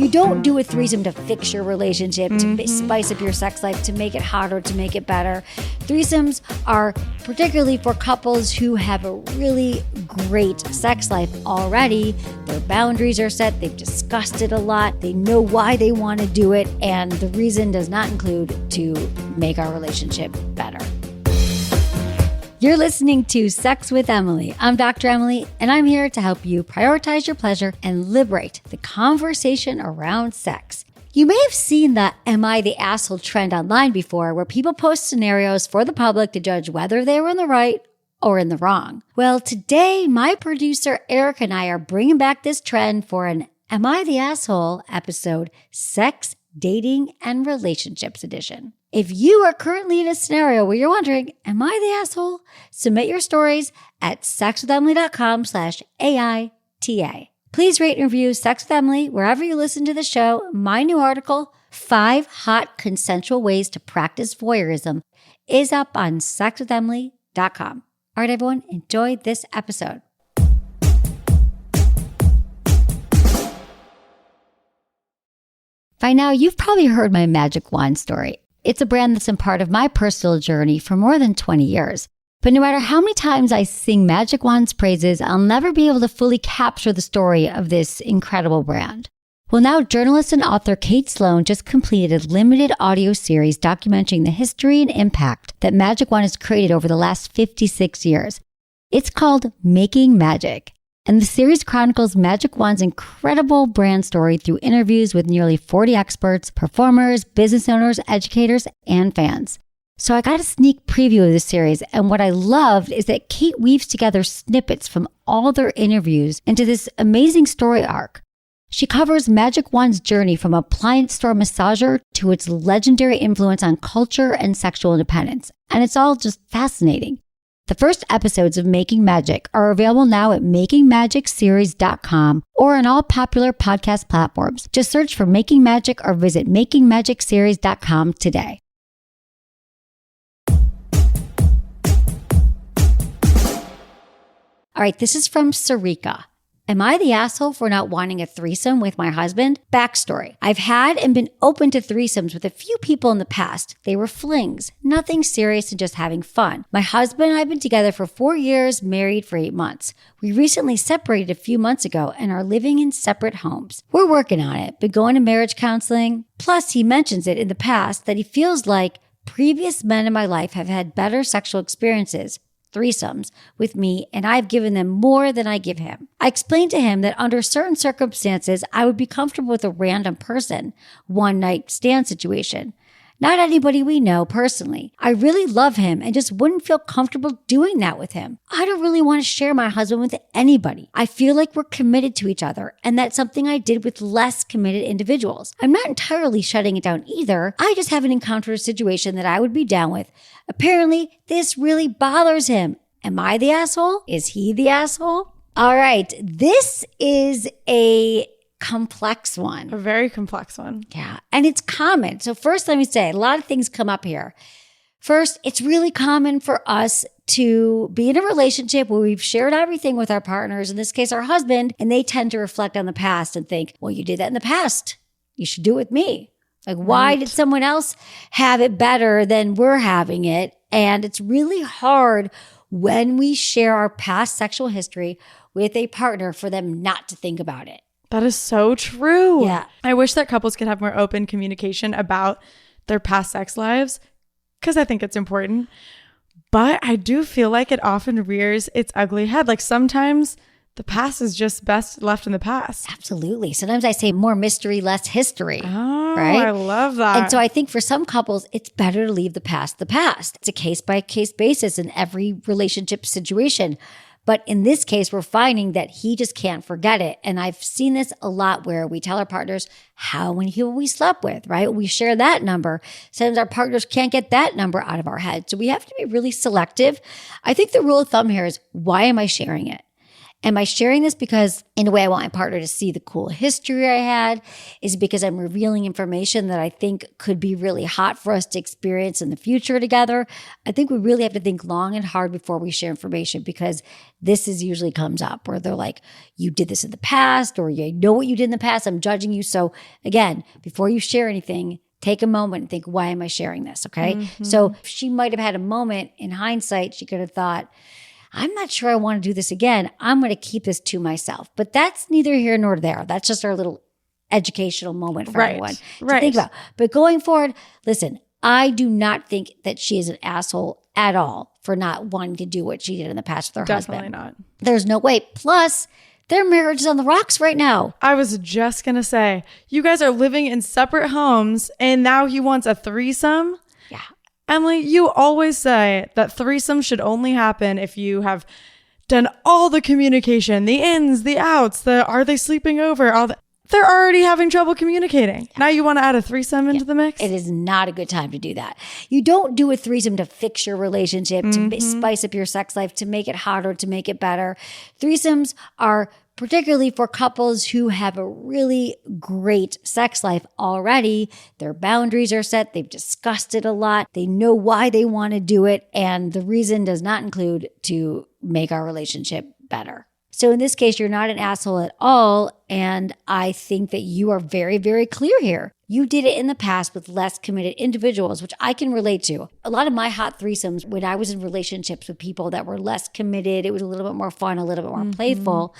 You don't do a threesome to fix your relationship, to spice up your sex life, to make it hotter, to make it better. Threesomes are particularly for couples who have a really great sex life already. Their boundaries are set. They've discussed it a lot. They know why they want to do it. And the reason does not include to make our relationship better. You're listening to Sex with Emily. I'm Dr. Emily, and I'm here to help you prioritize your pleasure and liberate the conversation around sex. You may have seen the "Am I the asshole" trend online before, where people post scenarios for the public to judge whether they were in the right or in the wrong. Well, today, my producer Eric and I are bringing back this trend for an "Am I the asshole" episode, Sex, Dating, and Relationships edition. If you are currently in a scenario where you're wondering, am I the asshole? Submit your stories at sexwithemily.com/AITA. Please rate and review Sex with Emily wherever you listen to the show. My new article, 5 Hot Consensual Ways to Practice Voyeurism, is up on sexwithemily.com. All right, everyone, enjoy this episode. By now, you've probably heard my magic wand story. It's a brand that's been part of my personal journey for more than 20 years. But no matter how many times I sing Magic Wand's praises, I'll never be able to fully capture the story of this incredible brand. Well, now journalist and author Kate Sloan just completed a limited audio series documenting the history and impact that Magic Wand has created over the last 56 years. It's called Making Magic. And the series chronicles Magic Wand's incredible brand story through interviews with nearly 40 experts, performers, business owners, educators, and fans. So I got a sneak preview of this series, and what I loved is that Kate weaves together snippets from all their interviews into this amazing story arc. She covers Magic Wand's journey from appliance store massager to its legendary influence on culture and sexual independence, and it's all just fascinating. The first episodes of Making Magic are available now at makingmagicseries.com or on all popular podcast platforms. Just search for Making Magic or visit makingmagicseries.com today. All right, this is from Sarika. Am I the asshole for not wanting a threesome with my husband? Backstory. I've had and been open to threesomes with a few people in the past. They were flings, nothing serious and just having fun. My husband and I have been together for 4 years, married for 8 months. We recently separated a few months ago and are living in separate homes. We're working on it, been going to marriage counseling. Plus, he mentions it in the past that he feels like previous men in my life have had better sexual experiences, threesomes, with me, and I've given them more than I give him. I explained to him that under certain circumstances, I would be comfortable with a random person, one-night stand situation. Not anybody we know personally. I really love him and just wouldn't feel comfortable doing that with him. I don't really want to share my husband with anybody. I feel like we're committed to each other, and that's something I did with less committed individuals. I'm not entirely shutting it down either. I just haven't encountered a situation that I would be down with. Apparently, this really bothers him. Am I the asshole? Is he the asshole? All right, this is a complex one. A very complex one. Yeah, and it's common. So first, let me say, a lot of things come up here. First, it's really common for us to be in a relationship where we've shared everything with our partners, in this case, our husband, and they tend to reflect on the past and think, well, you did that in the past. You should do it with me. Like, why did someone else have it better than we're having it? And it's really hard when we share our past sexual history with a partner for them not to think about it. That is so true. Yeah. I wish that couples could have more open communication about their past sex lives because I think it's important. But I do feel like it often rears its ugly head. Like sometimes the past is just best left in the past. Absolutely. Sometimes I say more mystery, less history. Oh, right? I love that. And so I think for some couples, it's better to leave the past the past. It's a case-by-case basis in every relationship situation. But in this case, we're finding that he just can't forget it. And I've seen this a lot where we tell our partners how many people we slept with, right? We share that number. Sometimes our partners can't get that number out of our head. So we have to be really selective. I think the rule of thumb here is, why am I sharing it? Am I sharing this because in a way I want my partner to see the cool history I had? Is it because I'm revealing information that I think could be really hot for us to experience in the future together? I think we really have to think long and hard before we share information, because this is usually comes up where they're like, you did this in the past, or you know what you did in the past, I'm judging you. So again, before you share anything, take a moment and think, why am I sharing this? Okay. So she might have had a moment in hindsight, she could have thought, I'm not sure I want to do this again. I'm going to keep this to myself. But that's neither here nor there. That's just our little educational moment for everyone to think about. But going forward, listen, I do not think that she is an asshole at all for not wanting to do what she did in the past with her husband. Definitely not. There's no way. Plus, their marriage is on the rocks right now. I was just going to say, you guys are living in separate homes and now he wants a threesome? Yeah. Emily, you always say that threesome should only happen if you have done all the communication, the ins, the outs, the are they sleeping over, all the, they're already having trouble communicating. Now you want to add a threesome into the mix? It is not a good time to do that. You don't do a threesome to fix your relationship, to spice up your sex life, to make it hotter, to make it better. Threesomes are particularly for couples who have a really great sex life already. Their boundaries are set. They've discussed it a lot. They know why they want to do it. And the reason does not include to make our relationship better. So in this case, you're not an asshole at all. And I think that you are very, very clear here. You did it in the past with less committed individuals, which I can relate to. A lot of my hot threesomes, when I was in relationships with people that were less committed, it was a little bit more fun, a little bit more playful.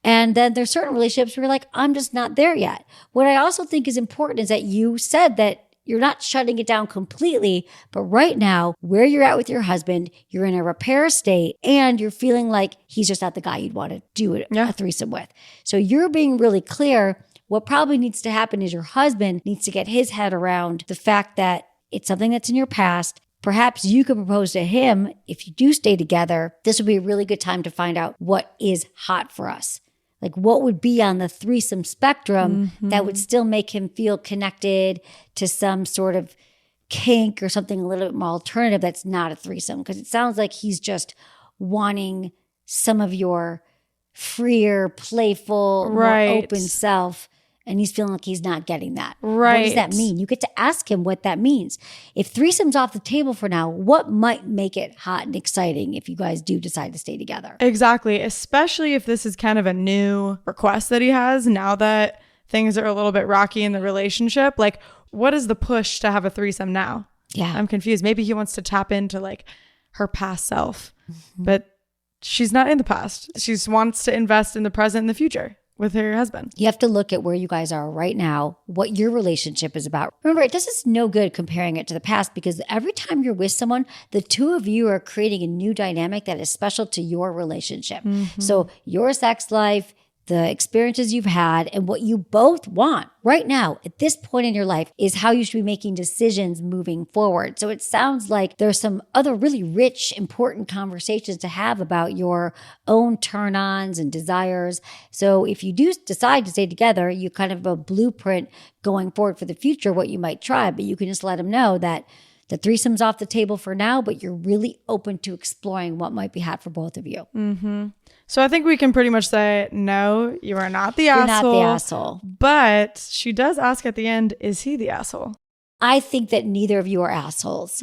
And then there's certain relationships where you're like, I'm just not there yet. What I also think is important is that you said that you're not shutting it down completely, but right now, where you're at with your husband, you're in a repair state and you're feeling like he's just not the guy you'd want to do a threesome with. So you're being really clear. What probably needs to happen is your husband needs to get his head around the fact that it's something that's in your past. Perhaps you could propose to him, if you do stay together, this would be a really good time to find out what is hot for us. Like what would be on the threesome spectrum that would still make him feel connected to some sort of kink or something a little bit more alternative that's not a threesome. Because it sounds like he's just wanting some of your freer, playful, more open self. And he's feeling like he's not getting that. Right. What does that mean? You get to ask him what that means. If threesome's off the table for now, what might make it hot and exciting if you guys do decide to stay together? Exactly. Especially if this is kind of a new request that he has now that things are a little bit rocky in the relationship. Like, what is the push to have a threesome now? Yeah. I'm confused. Maybe he wants to tap into like her past self, but she's not in the past. She wants to invest in the present and the future with her husband. You have to look at where you guys are right now, what your relationship is about. Remember, it does us no good comparing it to the past, because every time you're with someone, the two of you are creating a new dynamic that is special to your relationship. So your sex life, the experiences you've had, and what you both want right now at this point in your life is how you should be making decisions moving forward. So it sounds like there's some other really rich, important conversations to have about your own turn-ons and desires. So if you do decide to stay together, you kind of have a blueprint going forward for the future, what you might try, but you can just let them know that the threesome's off the table for now, but you're really open to exploring what might be hot for both of you. So I think we can pretty much say, no, you are not the asshole. You're not the asshole. But she does ask at the end, is he the asshole? I think that neither of you are assholes.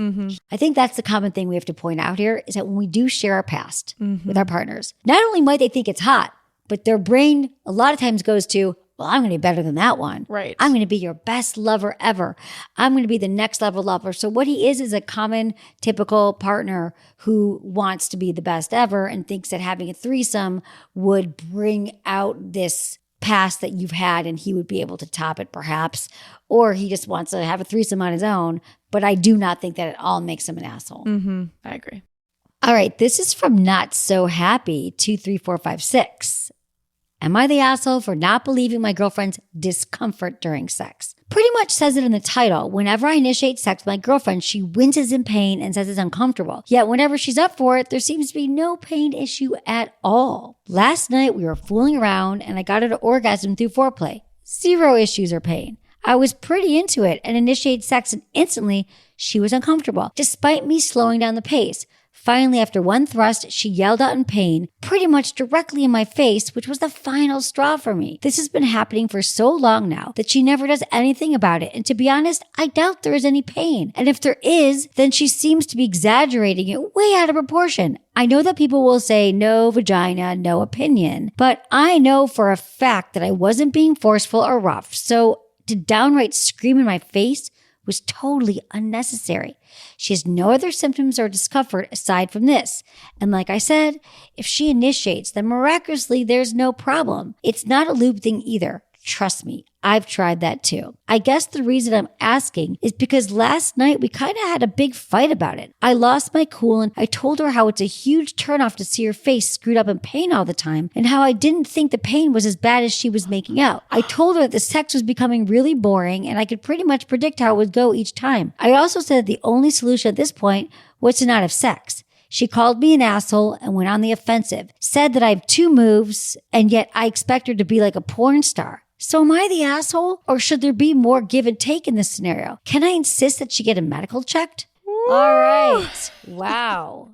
I think that's the common thing we have to point out here, is that when we do share our past with our partners, not only might they think it's hot, but their brain a lot of times goes to, well, I'm going to be better than that one. Right. I'm going to be your best lover ever. I'm going to be the next level lover. So what he is a common, typical partner who wants to be the best ever and thinks that having a threesome would bring out this past that you've had and he would be able to top it perhaps. Or he just wants to have a threesome on his own. But I do not think that it all makes him an asshole. I agree. All right. This is from Not So Happy 23456. Am I the asshole for not believing my girlfriend's discomfort during sex? Pretty much says it in the title. Whenever I initiate sex with my girlfriend, she winces in pain and says it's uncomfortable. Yet whenever she's up for it, there seems to be no pain issue at all. Last night, we were fooling around and I got her to orgasm through foreplay. 0 issues or pain. I was pretty into it and initiated sex, and instantly she was uncomfortable, despite me slowing down the pace. Finally, after one thrust, she yelled out in pain, pretty much directly in my face, which was the final straw for me. This has been happening for so long now that she never does anything about it. And to be honest, I doubt there is any pain. And if there is, then she seems to be exaggerating it way out of proportion. I know that people will say no vagina, no opinion, but I know for a fact that I wasn't being forceful or rough. So to downright scream in my face was totally unnecessary. She has no other symptoms or discomfort aside from this. And like I said, if she initiates, then miraculously there's no problem. It's not a lube thing either. Trust me, I've tried that too. I guess the reason I'm asking is because last night we kind of had a big fight about it. I lost my cool and I told her how it's a huge turnoff to see her face screwed up in pain all the time and how I didn't think the pain was as bad as she was making out. I told her that the sex was becoming really boring and I could pretty much predict how it would go each time. I also said that the only solution at this point was to not have sex. She called me an asshole and went on the offensive, said that I have 2 moves and yet I expect her to be like a porn star. So am I the asshole, or should there be more give and take in this scenario? Can I insist that she get a medical checked? Woo! All right. Wow.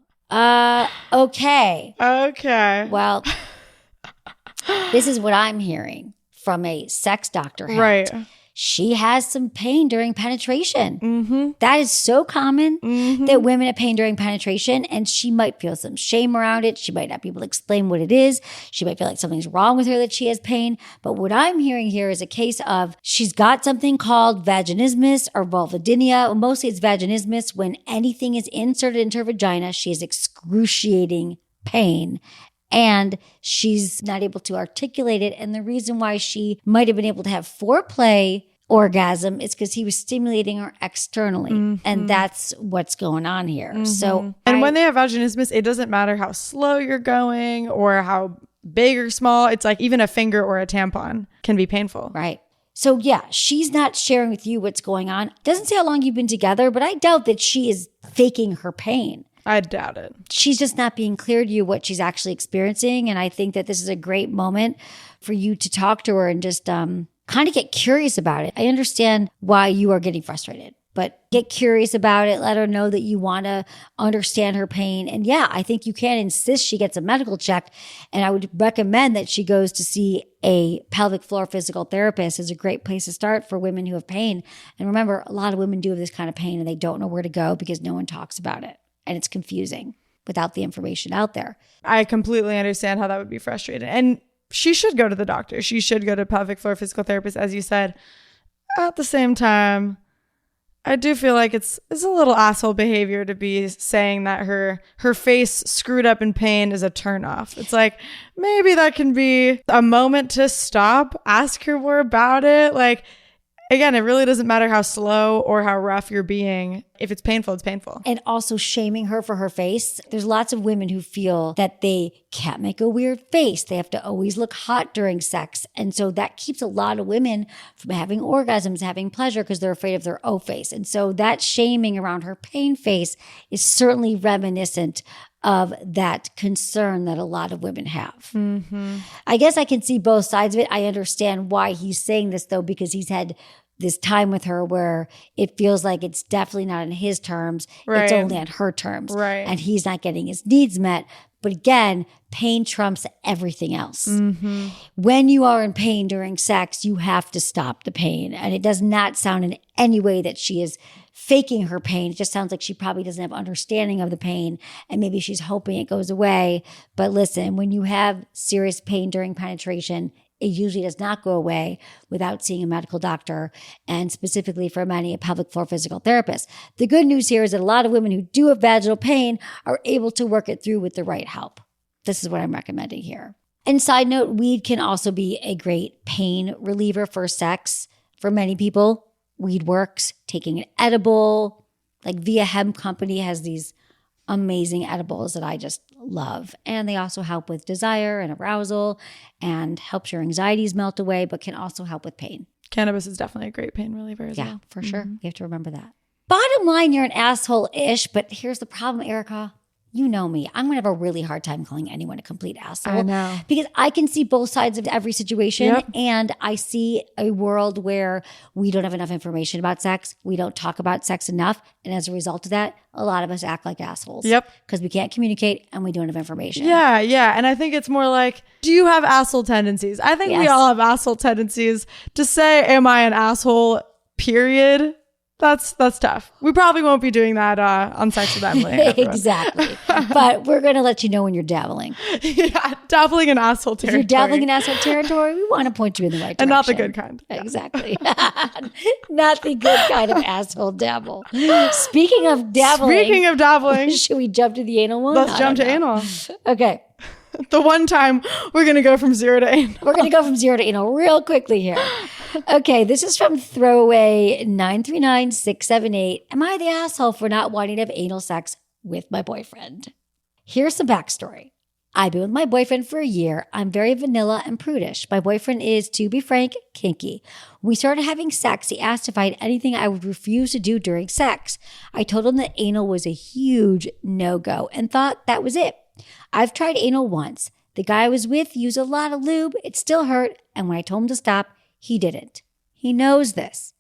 Okay. Okay. Well, this is what I'm hearing from a sex doctor. Right. She has some pain during penetration. Mm-hmm. That is so common that women have pain during penetration, and she might feel some shame around it. She might not be able to explain what it is. She might feel like something's wrong with her that she has pain. But what I'm hearing here is a case of she's got something called vaginismus or vulvodynia. Mostly it's vaginismus. When anything is inserted into her vagina, she has excruciating pain. And she's not able to articulate it. And the reason why she might have been able to have foreplay orgasm is because he was stimulating her externally. And that's what's going on here. So, when they have vaginismus, it doesn't matter how slow you're going or how big or small. It's like even a finger or a tampon can be painful. Right. So yeah, she's not sharing with you what's going on. Doesn't say how long you've been together, but I doubt that she is faking her pain. I doubt it. She's just not being clear to you what she's actually experiencing. And I think that this is a great moment for you to talk to her and just kind of get curious about it. I understand why you are getting frustrated, but get curious about it. Let her know that you want to understand her pain. And yeah, I think you can insist she gets a medical check. And I would recommend that she goes to see a pelvic floor physical therapist. Is a great place to start for women who have pain. And remember, a lot of women do have this kind of pain and they don't know where to go because no one talks about it. And it's confusing without the information out there. I completely understand how that would be frustrating. And she should go to the doctor. She should go to pelvic floor physical therapist, as you said. At the same time, I do feel like it's a little asshole behavior to be saying that her face screwed up in pain is a turnoff. It's like, maybe that can be a moment to stop, ask her more about it. Like, again, it really doesn't matter how slow or how rough you're being. If it's painful, it's painful. And also shaming her for her face. There's lots of women who feel that they can't make a weird face. They have to always look hot during sex. And so that keeps a lot of women from having orgasms, having pleasure, because they're afraid of their O face. And so that shaming around her pain face is certainly reminiscent of that concern that a lot of women have. I guess I can see both sides of it. I understand why he's saying this, though, because he's had this time with her where it feels like it's definitely not on his terms. Right. It's only on her terms. Right. And he's not getting his needs met. But again, pain trumps everything else. When you are in pain during sex, you have to stop the pain. And it does not sound in any way that she is faking her pain. It just sounds like she probably doesn't have understanding of the pain and maybe she's hoping it goes away. But listen, when you have serious pain during penetration, it usually does not go away without seeing a medical doctor, and specifically for many, a pelvic floor physical therapist. The good news here is that a lot of women who do have vaginal pain are able to work it through with the right help. This is what I'm recommending here. And side note, weed can also be a great pain reliever for sex. For many people, weed works. Taking an edible, like Via Hemp Company has these amazing edibles that I just love. And they also help with desire and arousal and helps your anxieties melt away, but can also help with pain. Cannabis is definitely a great pain reliever as well. Yeah, for sure. You have to remember that. Bottom line, you're an asshole-ish, but here's the problem, Erica. You know me. I'm going to have a really hard time calling anyone a complete asshole. I know. Because I can see both sides of every situation. Yep. And I see a world where we don't have enough information about sex. We don't talk about sex enough. And as a result of that, a lot of us act like assholes. Yep. Because we can't communicate and we don't have information. Yeah, yeah. And I think it's more like, do you have asshole tendencies? I think we Yes. all have asshole tendencies. To say, am I an asshole, period? That's tough. We probably won't be doing that on Sex with Emily. Exactly. But we're going to let you know when you're dabbling. Yeah, dabbling in asshole If territory. you're dabbling in asshole territory, we want to point you in the right direction. And not the good kind. Exactly. Not the good kind of asshole dabble. Speaking of dabbling. Should we jump to the anal one? Let's jump to anal. Okay. The one time we're going to go from 0 to anal. We're going to go from 0 to anal real quickly here. Okay, this is from throwaway 939678. Am I the asshole for not wanting to have anal sex with my boyfriend? Here's some backstory. I've been with my boyfriend for a year. I'm very vanilla and prudish. My boyfriend is, to be frank, kinky. When we started having sex, he asked if I had anything I would refuse to do during sex. I told him that anal was a huge no-go and thought that was it. I've tried anal once. The guy I was with used a lot of lube. It still hurt. And when I told him to stop, he didn't. He knows this.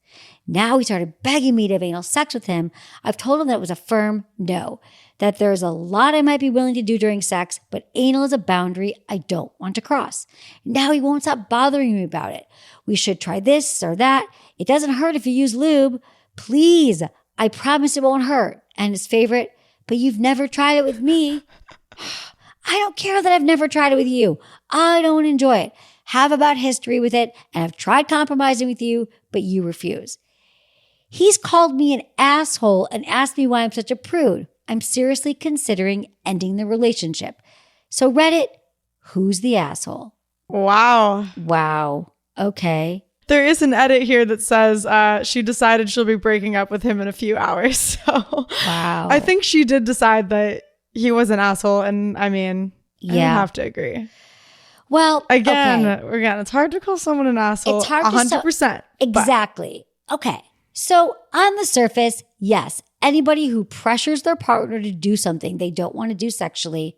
Now he started begging me to have anal sex with him. I've told him that it was a firm no, that there's a lot I might be willing to do during sex, but anal is a boundary I don't want to cross. Now he won't stop bothering me about it. We should try this or that. It doesn't hurt if you use lube. Please, I promise it won't hurt. And his favorite, but you've never tried it with me. I don't care that I've never tried it with you. I don't enjoy it. Have a bad history with it, and I've tried compromising with you, but you refuse. He's called me an asshole and asked me why I'm such a prude. I'm seriously considering ending the relationship. So Reddit, who's the asshole? Wow. Wow. Okay. There is an edit here that says she decided she'll be breaking up with him in a few hours. So Wow. I think she did decide that he was an asshole. And I mean, Yeah. I have to agree. Well, Again, okay. it's hard to call someone an asshole. It's hard 100%. Exactly. Okay. So on the surface, yes, anybody who pressures their partner to do something they don't want to do sexually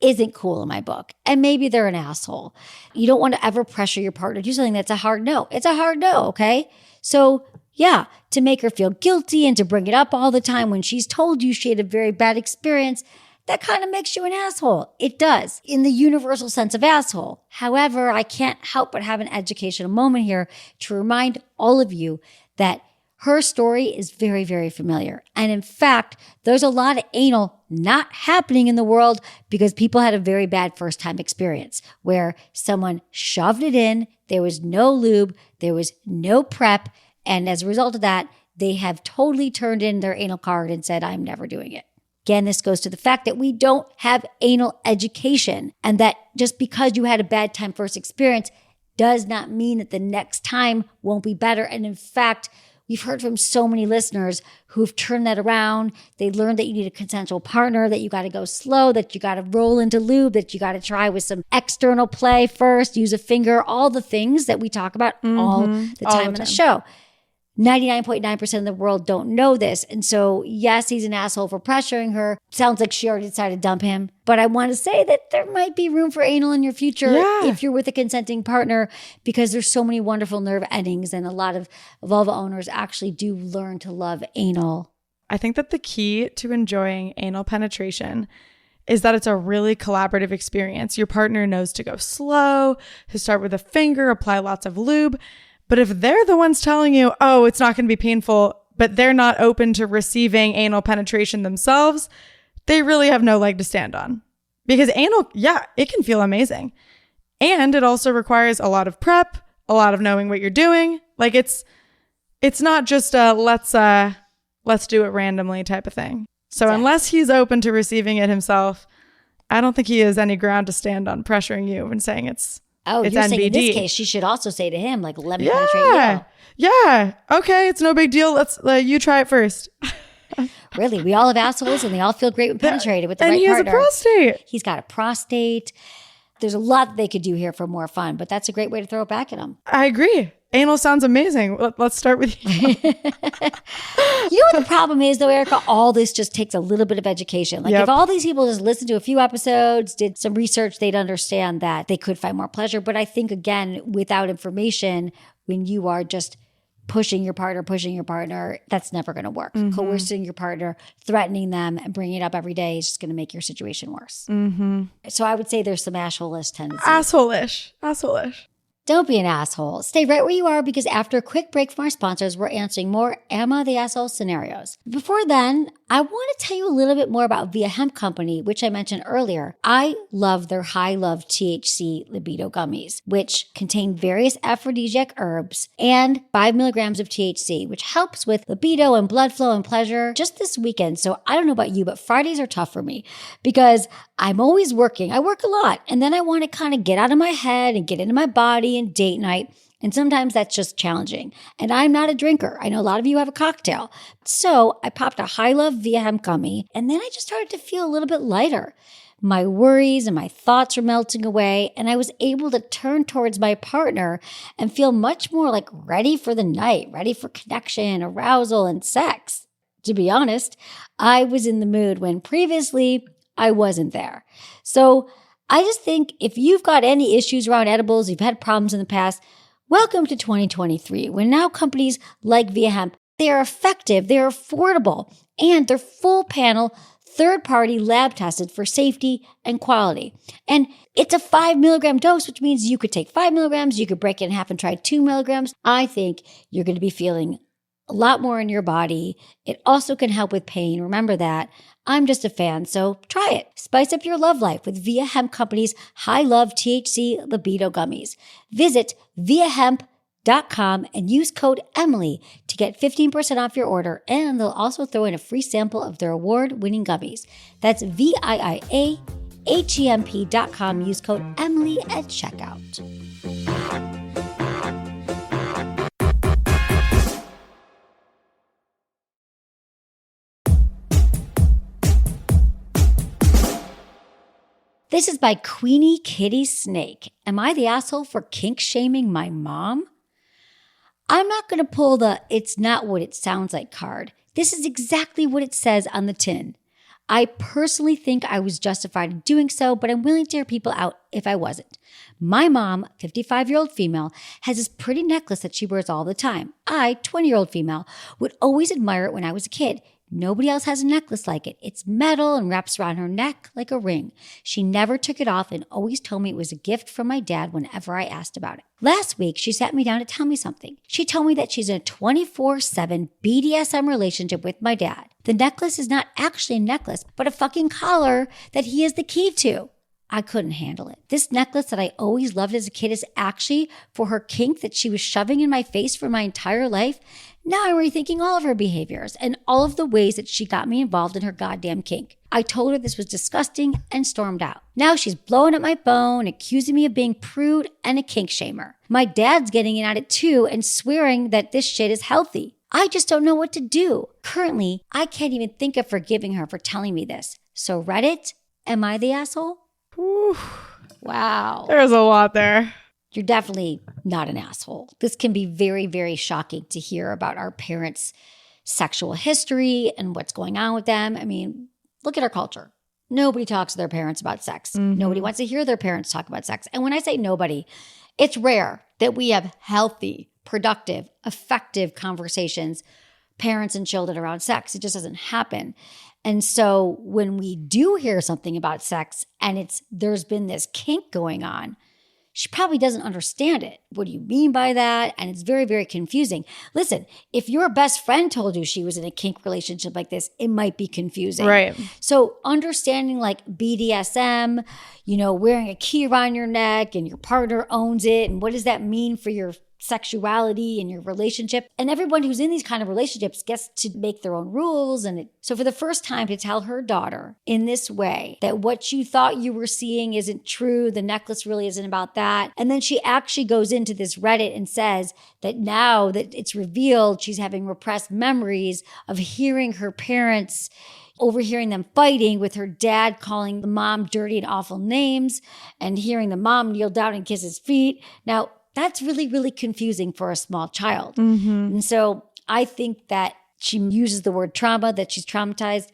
isn't cool in my book. And maybe they're an asshole. You don't want to ever pressure your partner to do something that's a hard no. It's a hard no, okay? So yeah, to make her feel guilty and to bring it up all the time when she's told you she had a very bad experience, that kind of makes you an asshole. It does, in the universal sense of asshole. However, I can't help but have an educational moment here to remind all of you that her story is very, very familiar. And in fact, there's a lot of anal not happening in the world because people had a very bad first-time experience where someone shoved it in, there was no lube, there was no prep, and as a result of that, they have totally turned in their anal card and said, I'm never doing it. Again, this goes to the fact that we don't have anal education, and that just because you had a bad time first experience does not mean that the next time won't be better. And in fact, we've heard from so many listeners who've turned that around. They learned that you need a consensual partner, that you got to go slow, that you got to roll into lube, that you got to try with some external play first, use a finger, all the things that we talk about all the time on the show. 99.9% of the world don't know this. And so, yes, he's an asshole for pressuring her. Sounds like she already decided to dump him. But I want to say that there might be room for anal in your future if you're with a consenting partner, because there's so many wonderful nerve endings, and a lot of vulva owners actually do learn to love anal. I think that the key to enjoying anal penetration is that it's a really collaborative experience. Your partner knows to go slow, to start with a finger, apply lots of lube. But if they're the ones telling you, oh, it's not going to be painful, but they're not open to receiving anal penetration themselves, they really have no leg to stand on. Because anal, yeah, it can feel amazing. And it also requires a lot of prep, a lot of knowing what you're doing. Like it's not just a let's do it randomly type of thing. So unless he's open to receiving it himself, I don't think he has any ground to stand on pressuring you and saying it's you're NBD. saying in this case, she should also say to him, like, let me penetrate you. Yeah. Okay. It's no big deal. Let's you try it first. Really, we all have assholes and they all feel great when penetrated with the right partner. And he has a prostate. He's got a prostate. There's a lot they could do here for more fun, but that's a great way to throw it back at him. I agree. Anal sounds amazing. Let's start with you. You know what the problem is though, Erica? All this just takes a little bit of education. Like if all these people just listened to a few episodes, did some research, they'd understand that they could find more pleasure. But I think again, without information, when you are just pushing your partner, that's never going to work. Mm-hmm. Coercing your partner, threatening them, and bringing it up every day is just going to make your situation worse. Mm-hmm. So I would say there's some asshole-ish tendencies. Asshole-ish. Don't be an asshole. Stay right where you are because after a quick break from our sponsors, we're answering more Am I the Asshole scenarios. Before then, I want to tell you a little bit more about Via Hemp Company, which I mentioned earlier. I love their High Love THC libido gummies, which contain various aphrodisiac herbs and 5 milligrams of THC, which helps with libido and blood flow and pleasure just this weekend. So I don't know about you, but Fridays are tough for me because I'm always working. I work a lot and then I want to kind of get out of my head and get into my body and date night. And sometimes that's just challenging. And I'm not a drinker. I know a lot of you have a cocktail. So I popped a High Love Via Hemp gummy and then I just started to feel a little bit lighter. My worries and my thoughts were melting away and I was able to turn towards my partner and feel much more like ready for the night, ready for connection, arousal, and sex. To be honest, I was in the mood when previously I wasn't there. So I just think if you've got any issues around edibles, you've had problems in the past, welcome to 2023, when now companies like Via Hemp, they are effective, they're affordable, and they're full panel, third-party lab tested for safety and quality. And it's a 5 milligram dose, which means you could take 5 milligrams, you could break it in half and try 2 milligrams. I think you're going to be feeling a lot more in your body. It also can help with pain. Remember that. I'm just a fan, so try it. Spice up your love life with Via Hemp Company's High Love THC libido gummies. Visit viahemp.com and use code Emily to get 15% off your order, and they'll also throw in a free sample of their award-winning gummies. That's VIIAHEMP.com. Use code Emily at checkout. This is by Queenie Kitty Snake. Am I the asshole for kink shaming my mom? I'm not going to pull the "it's not what it sounds like" card. This is exactly what it says on the tin. I personally think I was justified in doing so, but I'm willing to hear people out if I wasn't. My mom, 55-year-old female, has this pretty necklace that she wears all the time. I, 20-year-old female, would always admire it when I was a kid. Nobody else has a necklace like it. It's metal and wraps around her neck like a ring. She never took it off and always told me it was a gift from my dad whenever I asked about it. Last week, she sat me down to tell me something. She told me that she's in a 24/7 BDSM relationship with my dad. The necklace is not actually a necklace, but a fucking collar that he is the key to. I couldn't handle it. This necklace that I always loved as a kid is actually for her kink that she was shoving in my face for my entire life. Now I'm rethinking all of her behaviors and all of the ways that she got me involved in her goddamn kink. I told her this was disgusting and stormed out. Now she's blowing up my phone, accusing me of being prude and a kink shamer. My dad's getting in at it too and swearing that this shit is healthy. I just don't know what to do. Currently, I can't even think of forgiving her for telling me this. So Reddit, am I the asshole? Whew. Wow. There's a lot there. You're definitely not an asshole. This can be very, very shocking to hear about our parents' sexual history and what's going on with them. I mean, look at our culture. Nobody talks to their parents about sex. Mm-hmm. Nobody wants to hear their parents talk about sex. And when I say nobody, it's rare that we have healthy, productive, effective conversations, parents and children around sex. It just doesn't happen. And so when we do hear something about sex and there's been this kink going on, she probably doesn't understand it. What do you mean by that? And it's very, very confusing. Listen, if your best friend told you she was in a kink relationship like this, it might be confusing. Right. So understanding like BDSM, wearing a key around your neck and your partner owns it. And what does that mean for your sexuality and your relationship? And everyone who's in these kind of relationships gets to make their own rules. So for the first time to tell her daughter in this way that what you thought you were seeing isn't true, the necklace really isn't about that. And then she actually goes into this Reddit and says that now that it's revealed, she's having repressed memories of hearing her parents, overhearing them fighting with her dad calling the mom dirty and awful names and hearing the mom kneel down and kiss his feet. Now, that's really, really confusing for a small child. And so I think that she uses the word trauma, that she's traumatized.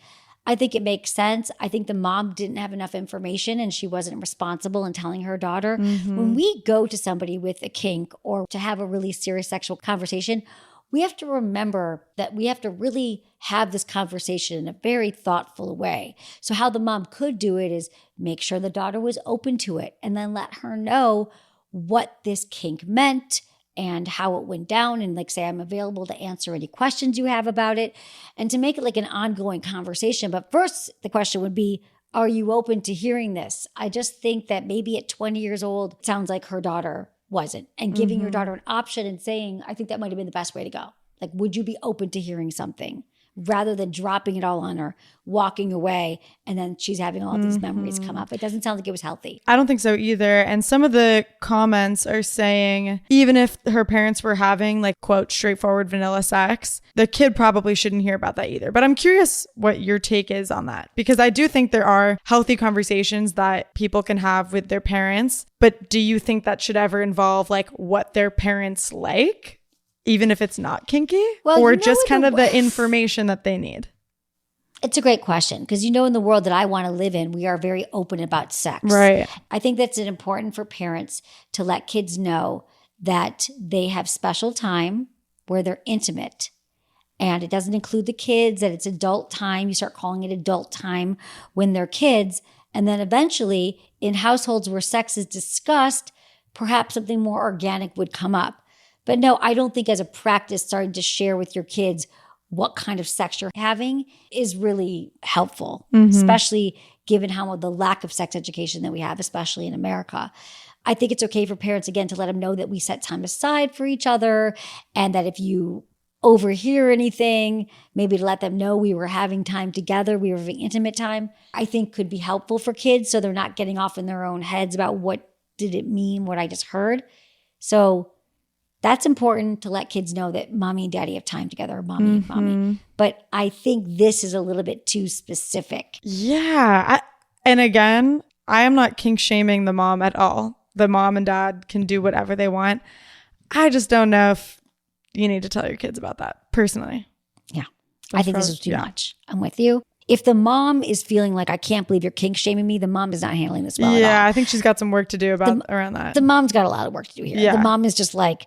I think it makes sense. I think the mom didn't have enough information and she wasn't responsible in telling her daughter. When we go to somebody with a kink or to have a really serious sexual conversation, we have to remember that we have to really have this conversation in a very thoughtful way. So how the mom could do it is make sure the daughter was open to it and then let her know what this kink meant and how it went down, and like say, I'm available to answer any questions you have about it, and to make it like an ongoing conversation. But first, the question would be, are you open to hearing this? I just think that maybe at 20 years old, it sounds like her daughter wasn't. And giving your daughter an option and saying, I think that might have been the best way to go. Like, would you be open to hearing something? Rather than dropping it all on her, walking away, and then she's having all these memories come up. It doesn't sound like it was healthy. I don't think so either. And some of the comments are saying, even if her parents were having like, quote, straightforward vanilla sex, the kid probably shouldn't hear about that either. But I'm curious what your take is on that, because I do think there are healthy conversations that people can have with their parents. But do you think that should ever involve like what their parents like? Even if it's not kinky, well, or just kind of the information that they need? It's a great question, because in the world that I want to live in, we are very open about sex. Right. I think that's important for parents to let kids know that they have special time where they're intimate. And it doesn't include the kids, that it's adult time. You start calling it adult time when they're kids. And then eventually, in households where sex is discussed, perhaps something more organic would come up. But no, I don't think as a practice, starting to share with your kids what kind of sex you're having is really helpful, especially given how the lack of sex education that we have, especially in America. I think it's okay for parents, again, to let them know that we set time aside for each other, and that if you overhear anything, maybe to let them know we were having time together, we were having intimate time, I think could be helpful for kids so they're not getting off in their own heads about what did it mean, what I just heard. So that's important to let kids know that mommy and daddy have time together, or mommy and mommy. But I think this is a little bit too specific. Yeah. And again, I am not kink shaming the mom at all. The mom and dad can do whatever they want. I just don't know if you need to tell your kids about that, personally. Yeah. I think this is too much. I'm with you. If the mom is feeling like, I can't believe you're kink shaming me, the mom is not handling this well at all. I think she's got some work to do around that. The mom's got a lot of work to do here. The mom is just like,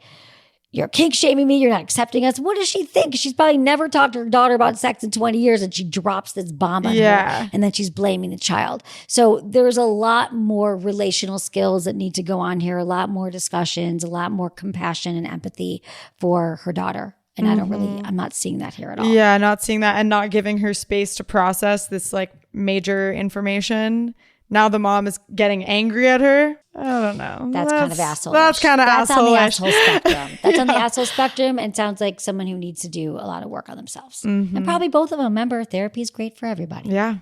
you're kink shaming me, you're not accepting us. What does she think? She's probably never talked to her daughter about sex in 20 years, and she drops this bomb on her, and then she's blaming the child. So there's a lot more relational skills that need to go on here, a lot more discussions, a lot more compassion and empathy for her daughter. And I'm not seeing that here at all. Yeah, not seeing that, and not giving her space to process this like major information. Now the mom is getting angry at her. I don't know. That's kind of asshole. That's kind of asshole. That's on the asshole spectrum. That's on the asshole spectrum, and sounds like someone who needs to do a lot of work on themselves. And probably both of them. Remember, therapy is great for everybody. Yeah.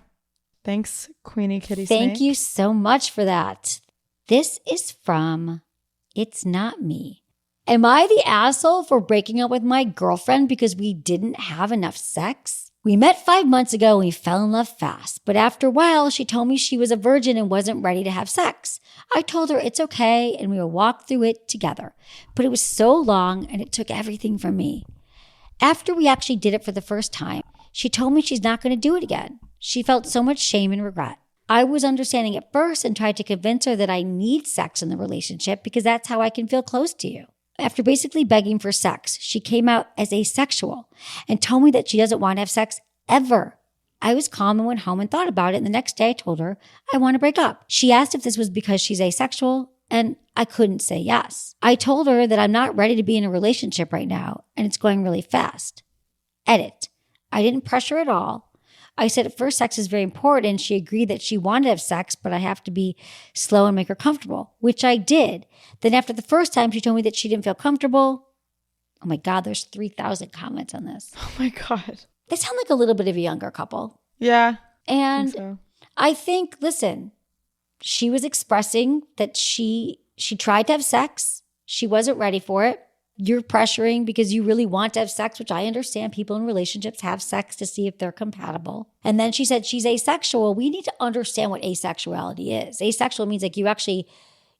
Thanks, Queenie Kitty Snake. Thank you so much for that. This is from It's Not Me. Am I the asshole for breaking up with my girlfriend because we didn't have enough sex? We met 5 months ago and we fell in love fast, but after a while, she told me she was a virgin and wasn't ready to have sex. I told her it's okay and we will walk through it together, but it was so long and it took everything from me. After we actually did it for the first time, she told me she's not going to do it again. She felt so much shame and regret. I was understanding at first and tried to convince her that I need sex in the relationship because that's how I can feel close to you. After basically begging for sex, she came out as asexual and told me that she doesn't want to have sex ever. I was calm and went home and thought about it. And the next day I told her I want to break up. She asked if this was because she's asexual, and I couldn't say yes. I told her that I'm not ready to be in a relationship right now and it's going really fast. Edit. I didn't pressure at all. I said at first sex is very important, and she agreed that she wanted to have sex, but I have to be slow and make her comfortable, which I did. Then after the first time, she told me that she didn't feel comfortable. Oh my God, there's 3,000 comments on this. Oh my God. They sound like a little bit of a younger couple. Yeah. And I think, listen, she was expressing that she tried to have sex. She wasn't ready for it. You're pressuring because you really want to have sex, which I understand. People in relationships have sex to see if they're compatible. And then she said she's asexual. We need to understand what asexuality is. Asexual means like you actually,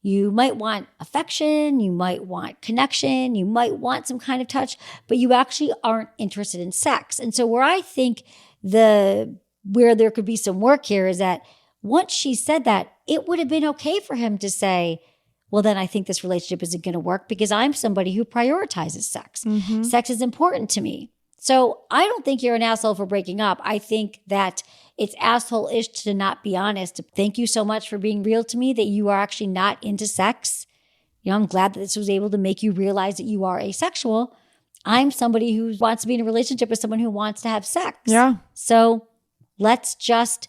You might want affection, you might want connection, you might want some kind of touch, but you actually aren't interested in sex. And so where I think where there could be some work here is that once she said that, it would have been okay for him to say, well, then I think this relationship isn't going to work because I'm somebody who prioritizes sex. Sex is important to me. So I don't think you're an asshole for breaking up. I think that it's asshole-ish to not be honest. Thank you so much for being real to me that you are actually not into sex. I'm glad that this was able to make you realize that you are asexual. I'm somebody who wants to be in a relationship with someone who wants to have sex. Yeah. So let's just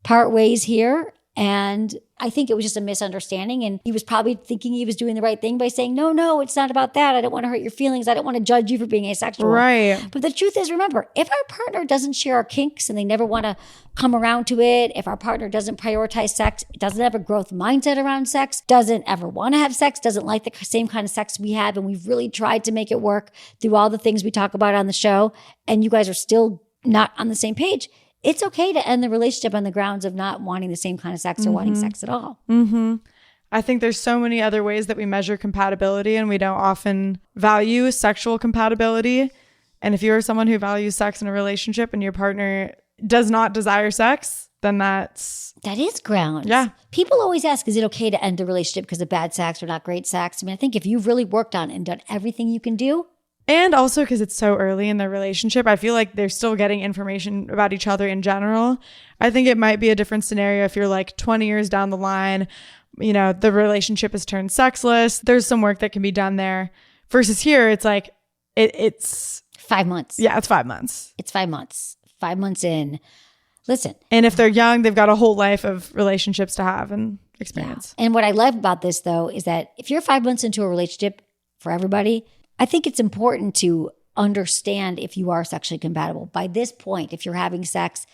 part ways here. And I think it was just a misunderstanding. And he was probably thinking he was doing the right thing by saying, no, it's not about that. I don't want to hurt your feelings. I don't want to judge you for being asexual. Right. But the truth is, remember, if our partner doesn't share our kinks and they never want to come around to it, if our partner doesn't prioritize sex, doesn't have a growth mindset around sex, doesn't ever want to have sex, doesn't like the same kind of sex we have, and we've really tried to make it work through all the things we talk about on the show, and you guys are still not on the same page, it's okay to end the relationship on the grounds of not wanting the same kind of sex or wanting sex at all. I think there's so many other ways that we measure compatibility, and we don't often value sexual compatibility. And if you're someone who values sex in a relationship and your partner does not desire sex, then that is grounds. Yeah. People always ask, is it okay to end the relationship because of bad sex or not great sex? I mean, I think if you've really worked on it and done everything you can do. And also because it's so early in their relationship, I feel like they're still getting information about each other in general. I think it might be a different scenario if you're like 20 years down the line, the relationship has turned sexless. There's some work that can be done there. Versus here, it's like, it's 5 months. Yeah, it's 5 months. It's 5 months. 5 months in. Listen. And if they're young, they've got a whole life of relationships to have and experience. Yeah. And what I love about this, though, is that if you're 5 months into a relationship, for everybody, I think it's important to understand if you are sexually compatible. By this point, if you're having sex,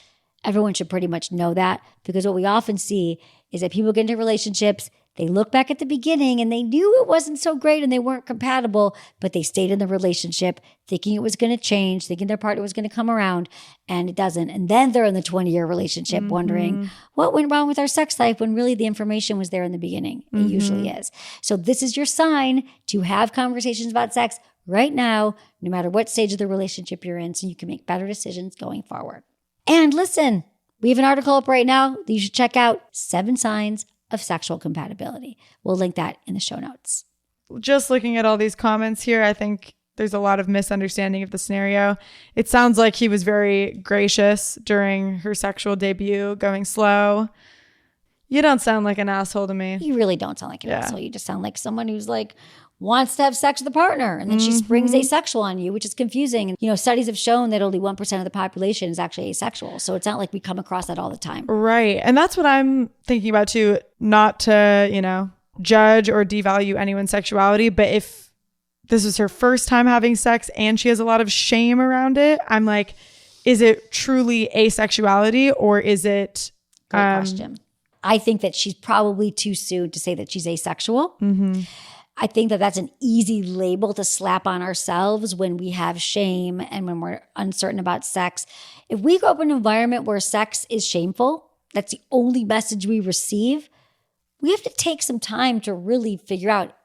everyone should pretty much know that, because what we often see is that people get into relationships, they look back at the beginning and they knew it wasn't so great and they weren't compatible, but they stayed in the relationship thinking it was going to change, thinking their partner was going to come around, and it doesn't. And then they're in the 20-year relationship wondering what went wrong with our sex life when really the information was there in the beginning. It usually is. So this is your sign to have conversations about sex right now, no matter what stage of the relationship you're in, so you can make better decisions going forward. And listen, we have an article up right now that you should check out, 7 Signs of Sexual Compatibility. We'll link that in the show notes. Just looking at all these comments here, I think there's a lot of misunderstanding of the scenario. It sounds like he was very gracious during her sexual debut, going slow. You don't sound like an asshole to me. You really don't sound like an asshole. You just sound like someone who's like, wants to have sex with a partner, and then she springs asexual on you, which is confusing. And, studies have shown that only 1% of the population is actually asexual. So it's not like we come across that all the time. Right. And that's what I'm thinking about too, not to, judge or devalue anyone's sexuality. But if this is her first time having sex and she has a lot of shame around it, I'm like, is it truly asexuality, or is it... Great question. I think that she's probably too soon to say that she's asexual. I think that that's an easy label to slap on ourselves when we have shame and when we're uncertain about sex. If we grow up in an environment where sex is shameful, that's the only message we receive, we have to take some time to really figure out,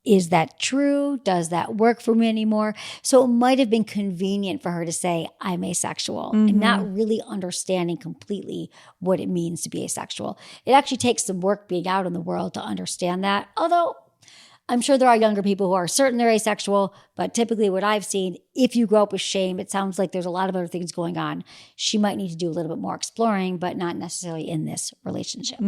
is that true? Does that work for me anymore? So it might have been convenient for her to say, I'm asexual, and not really understanding completely what it means to be asexual. It actually takes some work being out in the world to understand that. Although I'm sure there are younger people who are certain they're asexual, but typically what I've seen, if you grow up with shame, it sounds like there's a lot of other things going on. She might need to do a little bit more exploring, but not necessarily in this relationship.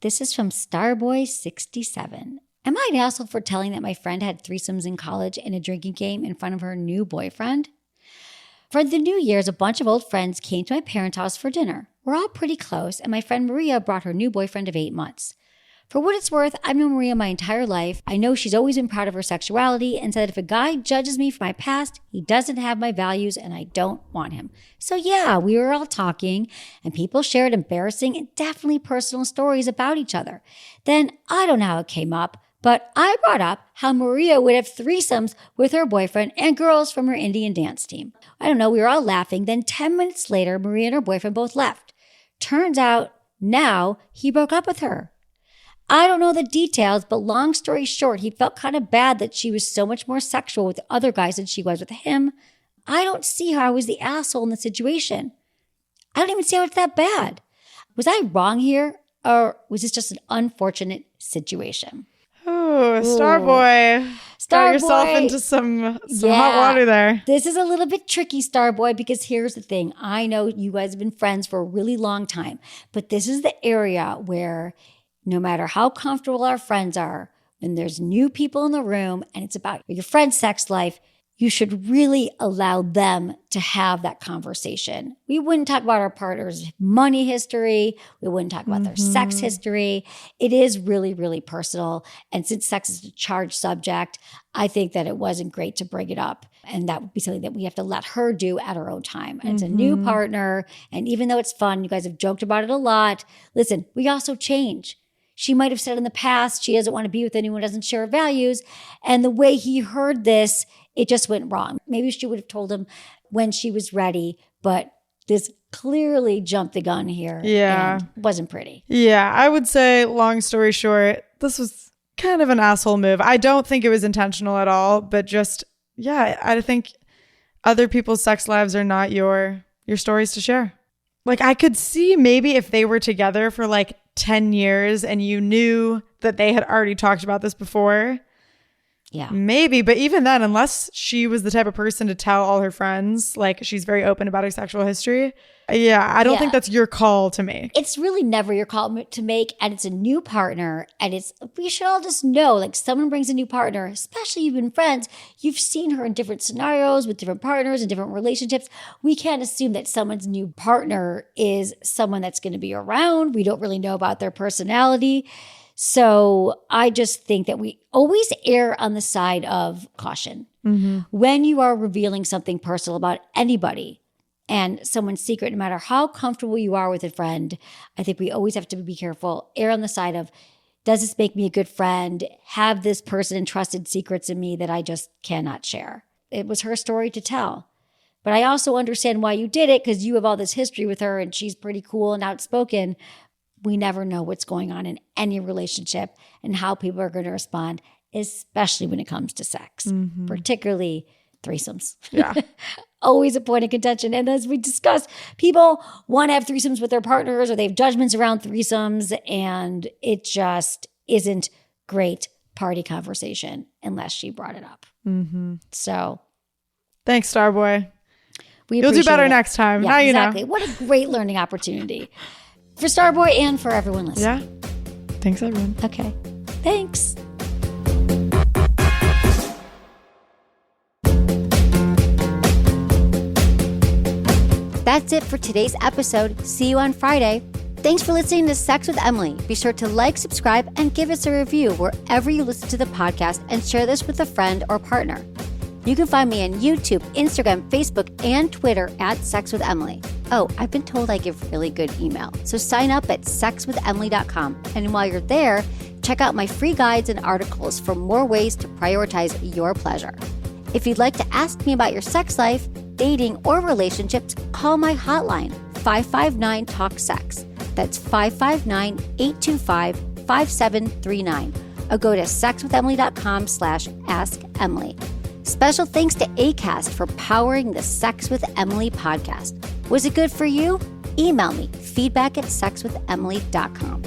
This is from Starboy67. Am I an asshole for telling that my friend had threesomes in college in a drinking game in front of her new boyfriend? For the New Year's, a bunch of old friends came to my parents' house for dinner. We're all pretty close, and my friend Maria brought her new boyfriend of 8 months. For what it's worth, I've known Maria my entire life. I know she's always been proud of her sexuality and said if a guy judges me for my past, he doesn't have my values and I don't want him. So yeah, we were all talking and people shared embarrassing and definitely personal stories about each other. Then I don't know how it came up, but I brought up how Maria would have threesomes with her boyfriend and girls from her Indian dance team. I don't know, we were all laughing. Then 10 minutes later, Maria and her boyfriend both left. Turns out now he broke up with her. I don't know the details, but long story short, he felt kind of bad that she was so much more sexual with other guys than she was with him. I don't see how I was the asshole in the situation. I don't even see how it's that bad. Was I wrong here, or was this just an unfortunate situation? Oh, Starboy. Got yourself into some hot water there. This is a little bit tricky, Starboy, because here's the thing. I know you guys have been friends for a really long time, but this is the area where no matter how comfortable our friends are, when there's new people in the room and it's about your friend's sex life, you should really allow them to have that conversation. We wouldn't talk about our partner's money history. We wouldn't talk about their sex history. It is really, really personal. And since sex is a charged subject, I think that it wasn't great to bring it up. And that would be something that we have to let her do at her own time. And it's a new partner. And even though it's fun, you guys have joked about it a lot. Listen, we also change. She might have said in the past she doesn't want to be with anyone who doesn't share her values. And the way he heard this, it just went wrong. Maybe she would have told him when she was ready, but this clearly jumped the gun here. Yeah. And wasn't pretty. Yeah, I would say, long story short, this was kind of an asshole move. I don't think it was intentional at all, but just, yeah, I think other people's sex lives are not your stories to share. Like, I could see maybe if they were together for like 10 years and you knew that they had already talked about this before. Yeah. Maybe. But even then, unless she was the type of person to tell all her friends, like she's very open about her sexual history. Yeah, I don't think that's your call to make. It's really never your call to make. And it's a new partner. And we should all just know, like, someone brings a new partner, especially you've been friends. You've seen her in different scenarios with different partners and different relationships. We can't assume that someone's new partner is someone that's going to be around. We don't really know about their personality. So I just think that we always err on the side of caution. When you are revealing something personal about anybody and someone's secret, no matter how comfortable you are with a friend, I think we always have to be careful, err on the side of, does this make me a good friend? Have this person entrusted secrets in me that I just cannot share? It was her story to tell. But I also understand why you did it, because you have all this history with her and she's pretty cool and outspoken. We never know what's going on in any relationship and how people are going to respond, especially when it comes to sex, particularly threesomes. Yeah. Always a point of contention. And as we discussed, people want to have threesomes with their partners or they have judgments around threesomes, and it just isn't great party conversation unless she brought it up. So thanks, Starboy. You'll do better next time. Yeah, now you exactly. know. What a great learning opportunity for Starboy and for everyone listening. Yeah. Thanks, everyone. Okay. Thanks. That's it for today's episode. See you on Friday. Thanks for listening to Sex with Emily. Be sure to like, subscribe, and give us a review wherever you listen to the podcast, and share this with a friend or partner. You can find me on YouTube, Instagram, Facebook, and Twitter at Sex with Emily. Oh, I've been told I give really good email. So sign up at sexwithemily.com. And while you're there, check out my free guides and articles for more ways to prioritize your pleasure. If you'd like to ask me about your sex life, dating, or relationships, call my hotline, 559-TALK-SEX. That's 559-825-5739. Or go to sexwithemily.com/askemily. Special thanks to Acast for powering the Sex with Emily podcast. Was it good for you? Email me, feedback@sexwithemily.com.